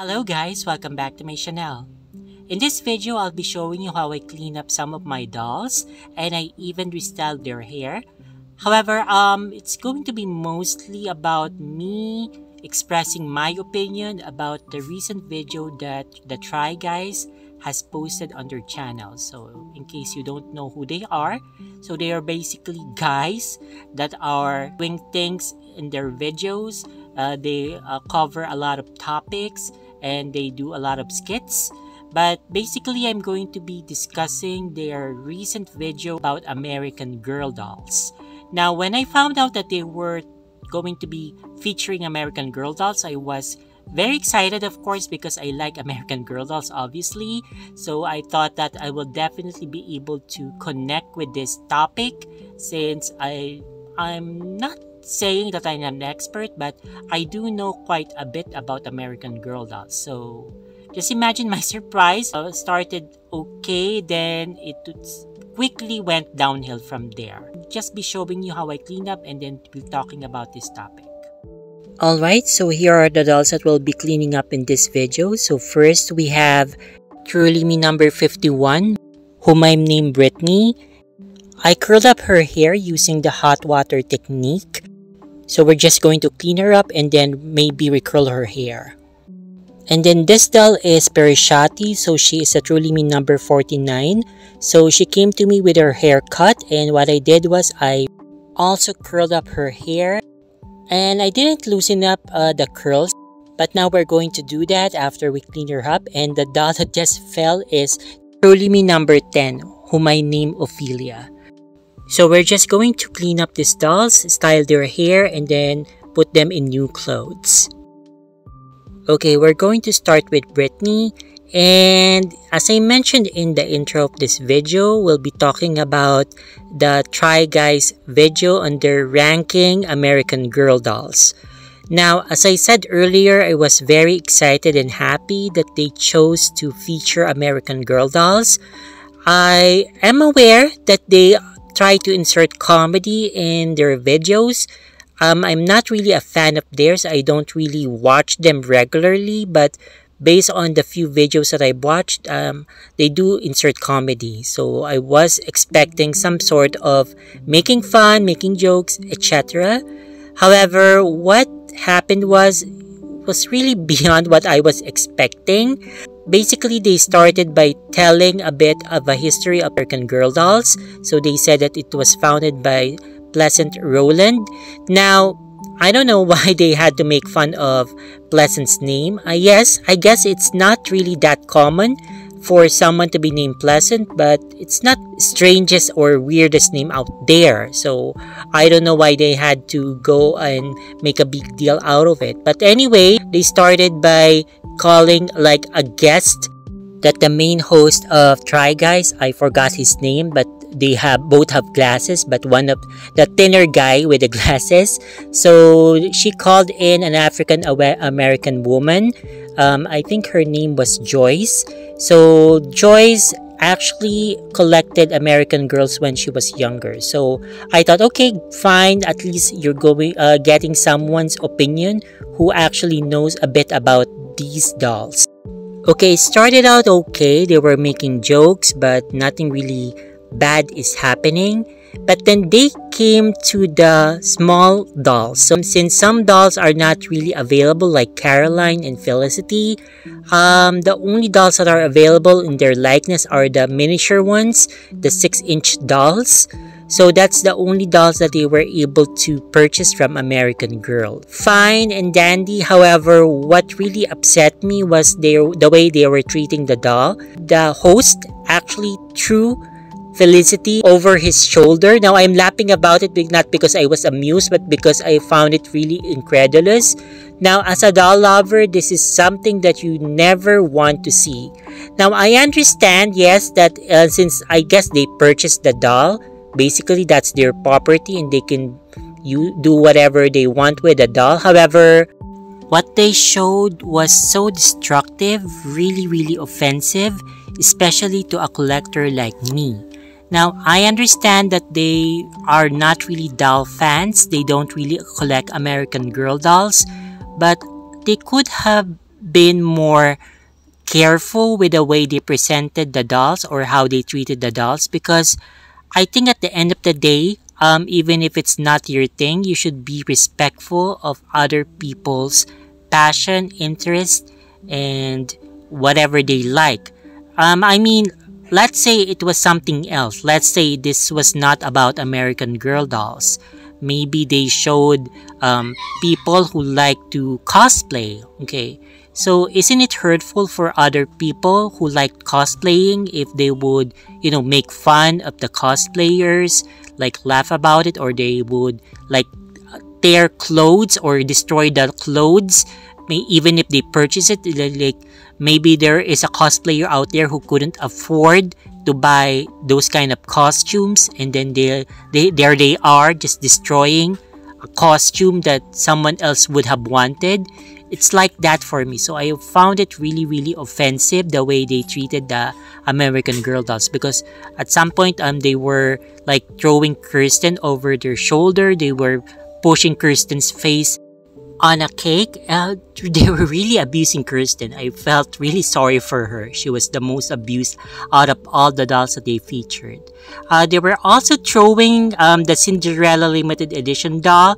Hello guys, welcome back to my channel. In this video, I'll be showing you how I clean up some of my dolls and I even restyled their hair. However, it's going to be mostly about me expressing my opinion about the recent video that the Try Guys has posted on their channel. So in case you don't know who they are, so they are basically guys that are doing things in their videos. They cover a lot of topics and they do a lot of skits. But basically, I'm going to be discussing their recent video about American Girl dolls. Now, when I found out that they were going to be featuring American Girl dolls, I was very excited, of course, because I like American Girl dolls, obviously. So I thought that I will definitely be able to connect with this topic since I'm not saying that I'm an expert, but I do know quite a bit about American Girl dolls. So just imagine my surprise. Started okay, then it quickly went downhill from there. Just be showing you how I clean up and then be talking about this topic. Alright, so here are the dolls that we'll be cleaning up in this video. So first we have Truly Me number 51, whom I'm named Brittany. I curled up her hair using the hot water technique. So we're just going to clean her up and then maybe recurl her hair. And then this doll is Perishati, so she is a Truly Me number 49. So she came to me with her hair cut, and what I did was I also curled up her hair. And I didn't loosen up the curls, but now we're going to do that after we clean her up. And the doll that just fell is Truly Me number 10, whom I named Ophelia. So we're just going to clean up these dolls, style their hair, and then put them in new clothes. Okay, we're going to start with Brittany, and as I mentioned in the intro of this video, we'll be talking about the Try Guys video on their ranking American Girl dolls. Now, as I said earlier, I was very excited and happy that they chose to feature American Girl dolls. I am aware that they try to insert comedy in their videos. I'm not really a fan of theirs. I don't really watch them regularly, but based on the few videos that I watched, they do insert comedy. So I was expecting some sort of making fun, making jokes, etc. However, what happened was really beyond what I was expecting. Basically, they started by telling a bit of a history of American Girl dolls. So they said that it was founded by Pleasant Rowland. Now, I don't know why they had to make fun of Pleasant's name. Yes, I guess it's not really that common for someone to be named Pleasant, but it's not strangest or weirdest name out there. So I don't know why they had to go and make a big deal out of it. But anyway, they started by calling like a guest that the main host of Try Guys, I forgot his name, but they both have glasses, but one of the thinner guy with the glasses. So she called in an African American woman. I think her name was Joyce. So Joyce actually collected American Girls when she was younger. So I thought, okay, fine, at least you're getting someone's opinion who actually knows a bit about these dolls. Okay, it started out okay. They were making jokes, but nothing really bad is happening. But then they came to the small dolls. So since some dolls are not really available, like Caroline and Felicity, the only dolls that are available in their likeness are the miniature ones, the 6-inch dolls. So that's the only dolls that they were able to purchase from American Girl. Fine and dandy. However, what really upset me was the way they were treating the doll. The host actually threw Felicity over his shoulder. Now, I'm laughing about it not because I was amused, but because I found it really incredulous. Now, as a doll lover, this is something that you never want to see. Now, I understand, yes, that since I guess they purchased the doll, basically that's their property and they can do whatever they want with the doll. However, what they showed was so destructive, really offensive, especially to a collector like me. Now, I understand that they are not really doll fans. They don't really collect American Girl dolls. But they could have been more careful with the way they presented the dolls or how they treated the dolls, because I think at the end of the day, even if it's not your thing, you should be respectful of other people's passion, interest, and whatever they like. I mean, let's say it was something else. Let's say this was not about American Girl dolls. Maybe they showed people who like to cosplay. Okay, so isn't it hurtful for other people who like cosplaying if they would, make fun of the cosplayers, like laugh about it, or they would like tear clothes or destroy the clothes, even if they purchase it? Like maybe there is a cosplayer out there who couldn't afford to buy those kind of costumes, and then there they are just destroying a costume that someone else would have wanted. It's like that for me. So I found it really, really offensive the way they treated the American Girl dolls, because at some point they were like throwing Kirsten over their shoulder. They were pushing Kirsten's face on a cake. They were really abusing Kirsten. I felt really sorry for her. She was the most abused out of all the dolls that they featured. They were also throwing the Cinderella limited edition doll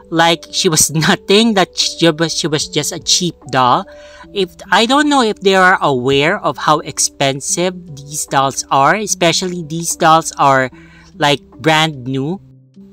like she was nothing, that she was just a cheap doll. If I don't know if they are aware of how expensive these dolls are, especially these dolls are like brand new,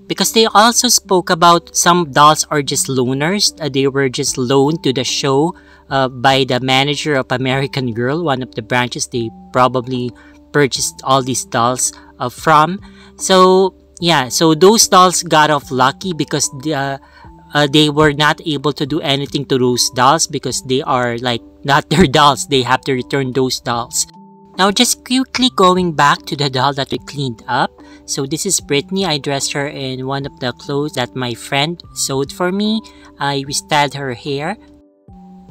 because they also spoke about some dolls are just loaners. They were just loaned to the show by the manager of American Girl, one of the branches they probably purchased all these dolls from. So yeah, so those dolls got off lucky because they were not able to do anything to those dolls because they are like not their dolls. They have to return those dolls. Now, just quickly going back to the doll that we cleaned up. So this is Brittany. I dressed her in one of the clothes that my friend sewed for me. I restyled her hair.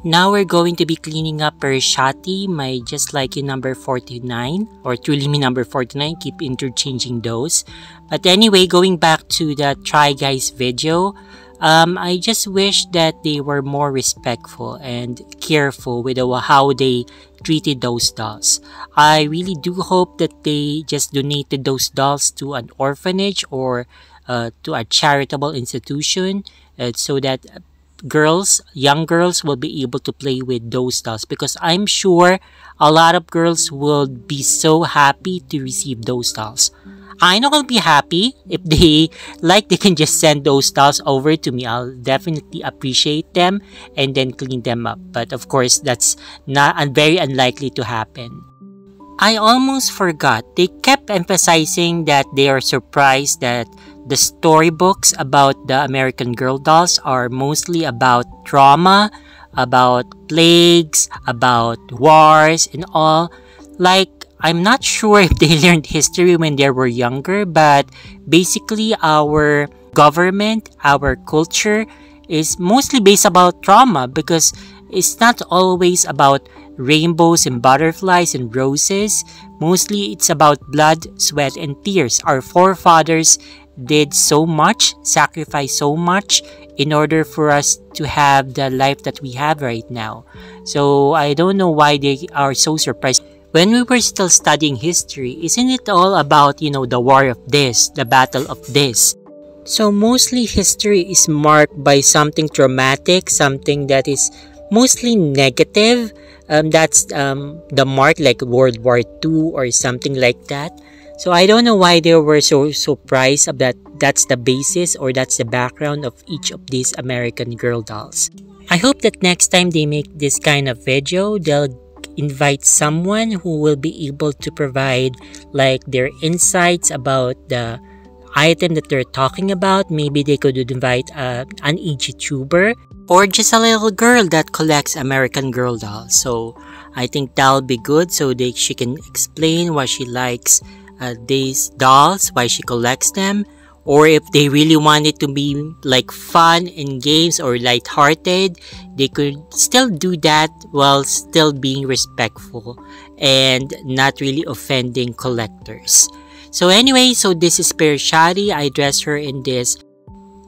Now we're going to be cleaning up her Shati, my Just Like You number 49, or Truly Me number 49. Keep interchanging those. But anyway, going back to the Try Guys video, I just wish that they were more respectful and careful with how they treated those dolls. I really do hope that they just donated those dolls to an orphanage or to a charitable institution so that young girls will be able to play with those dolls, because I'm sure a lot of girls will be so happy to receive those dolls. I know I'll be happy if they can just send those dolls over to me. I'll definitely appreciate them and then clean them up. But of course, that's not very unlikely to happen. I almost forgot. They kept emphasizing that they are surprised that the storybooks about the American Girl dolls are mostly about trauma, about plagues, about wars and all. Like, I'm not sure if they learned history when they were younger, but basically our government, our culture is mostly based about trauma, because it's not always about rainbows and butterflies and roses. Mostly it's about blood, sweat, and tears. Our forefathers did so much, sacrificed so much in order for us to have the life that we have right now. So I don't know why they are so surprised. When we were still studying history, isn't it all about, the war of this, the battle of this? So mostly history is marked by something traumatic, something that is mostly negative. That's the mark, like World War II or something like that. So I don't know why they were so surprised of that. That's the basis or that's the background of each of these American Girl dolls. I hope that next time they make this kind of video, they'll invite someone who will be able to provide like their insights about the item that they're talking about. Maybe they could invite an YouTuber or just a little girl that collects American Girl dolls. So I think that'll be good, so she can explain why she likes these dolls, why she collects them, or if they really want it to be like fun in games or lighthearted, they could still do that while still being respectful and not really offending collectors. So anyway, so this is Shadi. I dressed her in this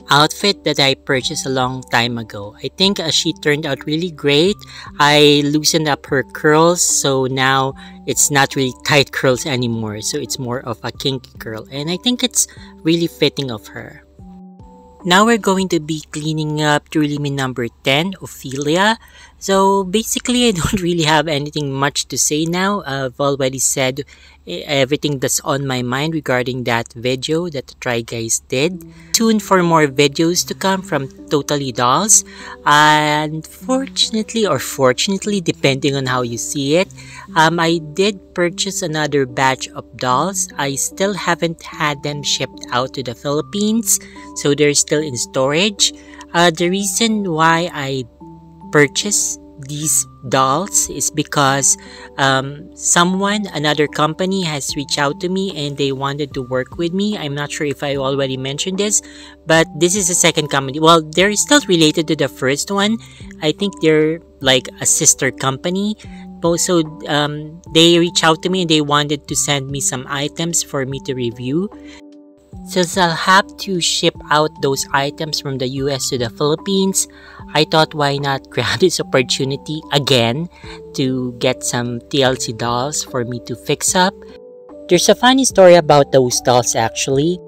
outfit that I purchased a long time ago. I think she turned out really great. I loosened up her curls, so now it's not really tight curls anymore. So it's more of a kinky curl, and I think it's really fitting of her. Now we're going to be cleaning up Truly Me number 10, Ophelia. So basically, I don't really have anything much to say now. I've already said everything that's on my mind regarding that video that the Try Guys did. Tune for more videos to come from Totally Dolls. And fortunately or fortunately, depending on how you see it, I did purchase another batch of dolls. I still haven't had them shipped out to the Philippines, so they're still in storage. The reason why I purchased these dolls is because another company has reached out to me and they wanted to work with me. I'm not sure if I already mentioned this, but this is the second company. Well, they're still related to the first one. I think they're like a sister company. So they reached out to me and they wanted to send me some items for me to review. Since I'll have to ship out those items from the US to the Philippines, I thought why not grab this opportunity again to get some TLC dolls for me to fix up. There's a funny story about those dolls actually.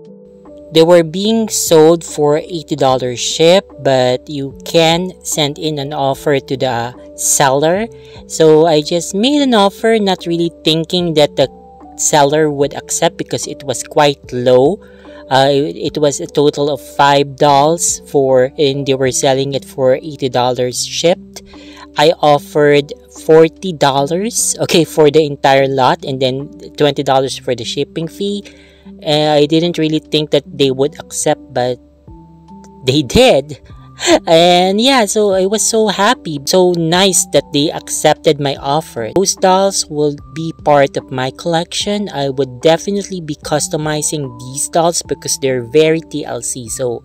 They were being sold for $80 ship, but you can send in an offer to the seller. So I just made an offer, not really thinking that the seller would accept because it was quite low. It was a total of $5 and they were selling it for $80 shipped. I offered $40, okay, for the entire lot, and then $20 for the shipping fee. I didn't really think that they would accept, but they did. And yeah, so I was so happy, so nice that they accepted my offer. Those dolls will be part of my collection. I would definitely be customizing these dolls because they're very TLC. So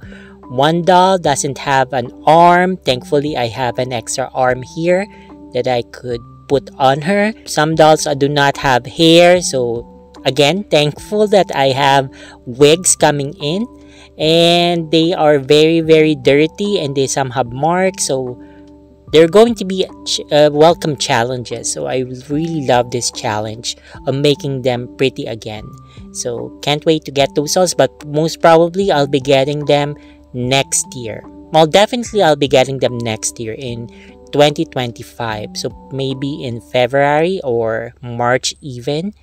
one doll doesn't have an arm. Thankfully, I have an extra arm here that I could put on her. Some dolls do not have hair, so again, thankful that I have wigs coming in. And they are very, very dirty, and they some have marks, so they're going to be welcome challenges. So I really love this challenge of making them pretty again. So can't wait to get those dolls, but most probably I'll be getting them next year. Well, definitely I'll be getting them next year in 2025. So maybe in February or March even.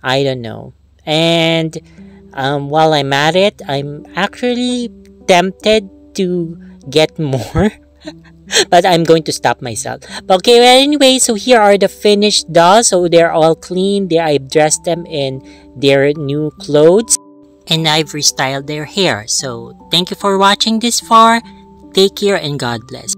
I don't know. And while I'm at it, I'm actually tempted to get more. But I'm going to stop myself. Okay, well, anyway, so here are the finished dolls. So they're all clean. I've dressed them in their new clothes. And I've restyled their hair. So thank you for watching this far. Take care and God bless.